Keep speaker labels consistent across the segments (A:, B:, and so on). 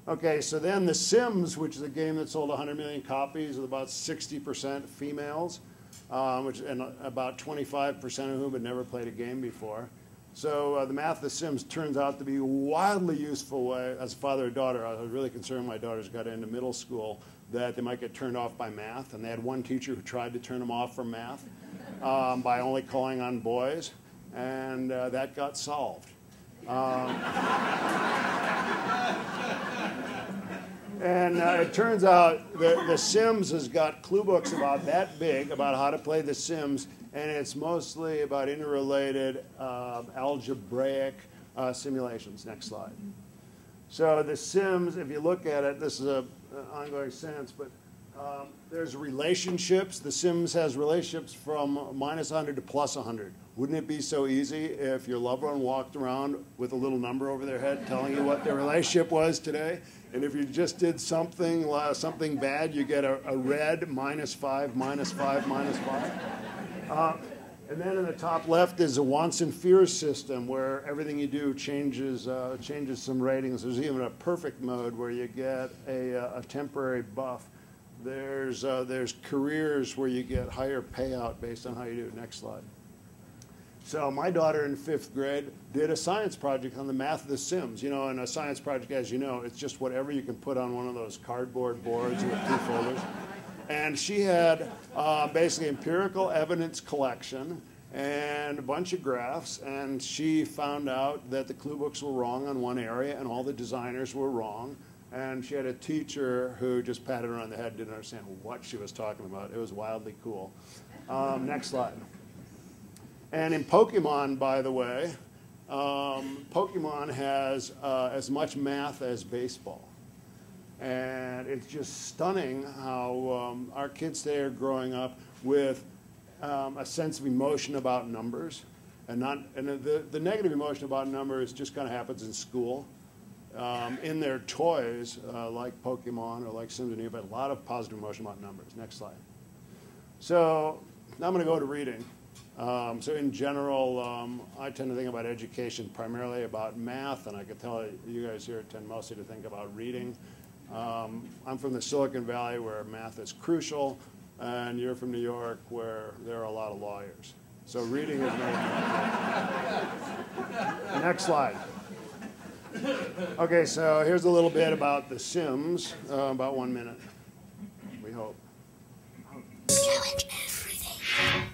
A: Okay, so then The Sims, which is a game that sold 100 million copies with about 60% females, and about 25% of whom had never played a game before. So the math of The Sims turns out to be a wildly useful way. As a father and daughter, I was really concerned my daughters got into middle school that they might get turned off by math, and they had one teacher who tried to turn them off from math by only calling on boys, and that got solved. And it turns out that The Sims has got clue books about that big about how to play The Sims, and it's mostly about interrelated algebraic simulations. Next slide. So The Sims, if you look at it, this is an ongoing sense, but there's relationships. The Sims has relationships from -100 to +100. Wouldn't it be so easy if your loved one walked around with a little number over their head telling you what their relationship was today? And if you just did something bad, you get a red -5, -5, -5. And then in the top left is a wants and fears system where everything you do changes some ratings. There's even a perfect mode where you get a temporary buff. There's careers where you get higher payout based on how you do. Next slide. So my daughter in 5th grade did a science project on the math of The Sims. You know, and a science project, as you know, it's just whatever you can put on one of those cardboard boards with 2 folders. And she had basically empirical evidence collection and a bunch of graphs, and she found out that the clue books were wrong on one area and all the designers were wrong. And she had a teacher who just patted her on the head and didn't understand what she was talking about. It was wildly cool. Next slide. And in Pokemon, by the way, Pokemon has as much math as baseball. And it's just stunning how our kids today are growing up with a sense of emotion about numbers. And the negative emotion about numbers just kind of happens in school. In their toys, like Pokemon or like Sims, but a lot of positive emotion about numbers. Next slide. So now I'm going to go to reading. So in general, I tend to think about education primarily about math, and I can tell you guys here tend mostly to think about reading. I'm from the Silicon Valley where math is crucial, and you're from New York where there are a lot of lawyers. So reading is very important. Next slide. Okay, so here's a little bit about The Sims, about 1 minute, we hope.
B: Challenge everything.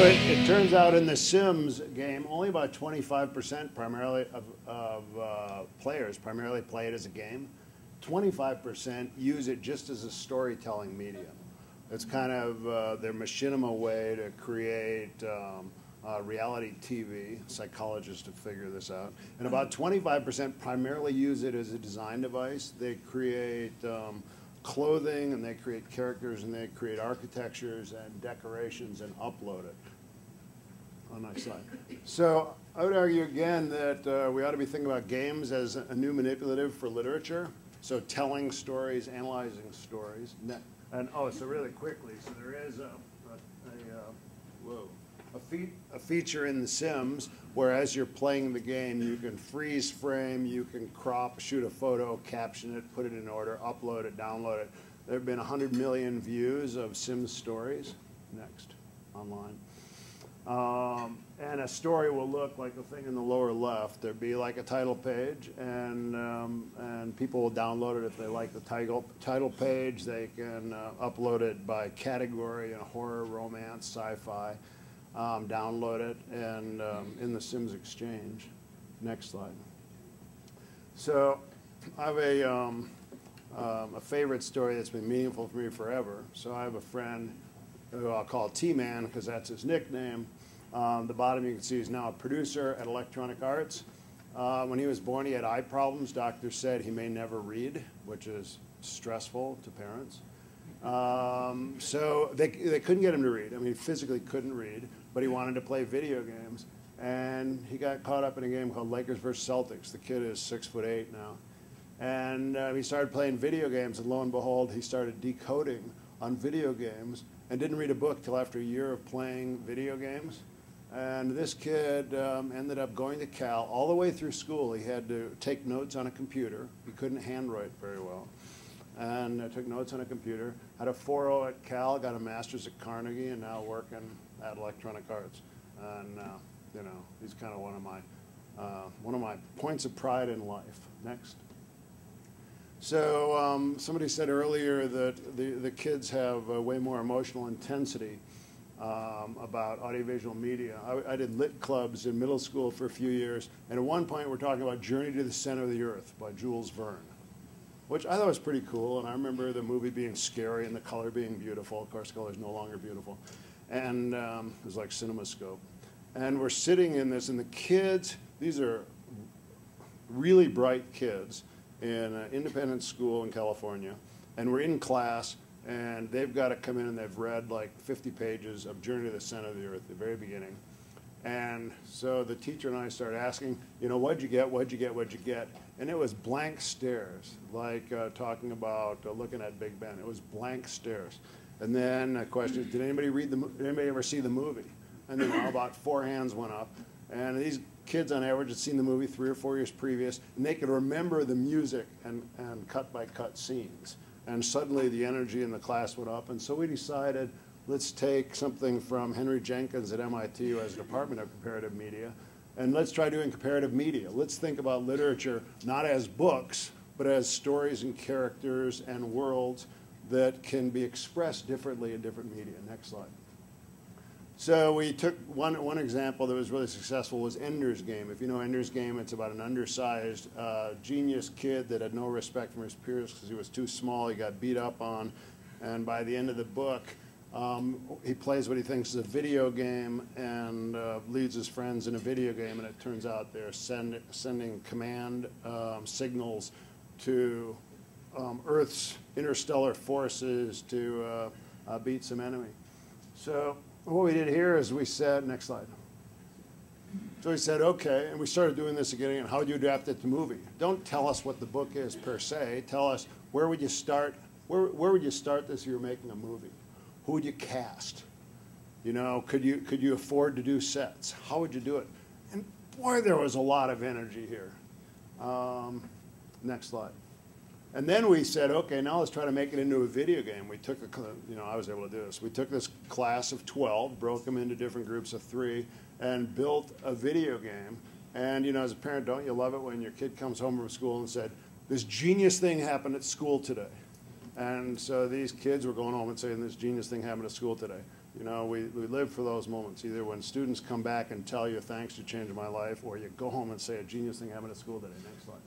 A: It turns out in the Sims game, only about 25% primarily of players primarily play it as a game. 25% use it just as a storytelling medium. It's kind of their machinima way to create reality TV. Psychologists have figured this out. And about 25% primarily use it as a design device. They create clothing, and they create characters, and they create architectures and decorations and upload it. Oh, nice slide. So I would argue again that we ought to be thinking about games as a new manipulative for literature. So telling stories, analyzing stories. And so really quickly, so there is a feature in The Sims where as you're playing the game, you can freeze frame, you can crop, shoot a photo, caption it, put it in order, upload it, download it. There have been 100 million views of Sims stories. Next, online. And a story will look like the thing in the lower left. There'd be like a title page, and people will download it if they like the title page. They can upload it by category, horror, romance, sci-fi, download it, and in the Sims Exchange. Next slide. So I have a favorite story that's been meaningful for me forever. So I have a friend who I'll call T-Man because that's his nickname. The bottom you can see he's now a producer at Electronic Arts. When he was born, he had eye problems. Doctors said he may never read, which is stressful to parents. So they couldn't get him to read. I mean, he physically couldn't read, but he wanted to play video games. And he got caught up in a game called Lakers versus Celtics. The kid is 6'8" now. And he started playing video games, and lo and behold, he started decoding on video games and didn't read a book till after a year of playing video games. And this kid ended up going to Cal all the way through school. He had to take notes on a computer. He couldn't handwrite very well. And took notes on a computer, had a 4.0 at Cal, got a master's at Carnegie, and now working at Electronic Arts. And he's kind of one of my points of pride in life. Next. So somebody said earlier that the kids have way more emotional intensity about audiovisual media. I did lit clubs in middle school for a few years, and at one point we're talking about Journey to the Center of the Earth by Jules Verne, which I thought was pretty cool, and I remember the movie being scary and the color being beautiful. Of course, color is no longer beautiful. And it was like CinemaScope. And we're sitting in this, and the kids, these are really bright kids in an independent school in California, and we're in class, and they've got to come in and they've read like 50 pages of Journey to the Center of the Earth at the very beginning. And so the teacher and I started asking, what'd you get, what'd you get, what'd you get? And it was blank stares, like talking about looking at Big Ben. It was blank stares. And then a question, did anybody ever see the movie? And then about 4 hands went up. And these kids on average had seen the movie 3 or 4 years previous, and they could remember the music and cut-by-cut scenes. And suddenly the energy in the class went up, and so we decided, let's take something from Henry Jenkins at MIT, who has a Department of Comparative Media, and let's try doing comparative media. Let's think about literature not as books, but as stories and characters and worlds that can be expressed differently in different media. Next slide. So we took one example that was really successful was Ender's Game. If you know Ender's Game, it's about an undersized genius kid that had no respect from his peers because he was too small. He got beat up on, and by the end of the book, he plays what he thinks is a video game and leads his friends in a video game, and it turns out they're sending command signals to Earth's interstellar forces to beat some enemy. So what we did here is we said, next slide. So we said, okay, and we started doing this again, and how would you adapt it to movie? Don't tell us what the book is per se. Tell us where would you start, where would you start this if you were making a movie? Who would you cast? Could you afford to do sets? How would you do it? And boy, there was a lot of energy here. Next slide. And then we said, okay, now let's try to make it into a video game. We took I was able to do this. We took this class of 12, broke them into different groups of 3, and built a video game. And, as a parent, don't you love it when your kid comes home from school and said, this genius thing happened at school today. And so these kids were going home and saying, this genius thing happened at school today. We live for those moments, either when students come back and tell you, thanks, you changed my life, or you go home and say, a genius thing happened at school today. Next slide.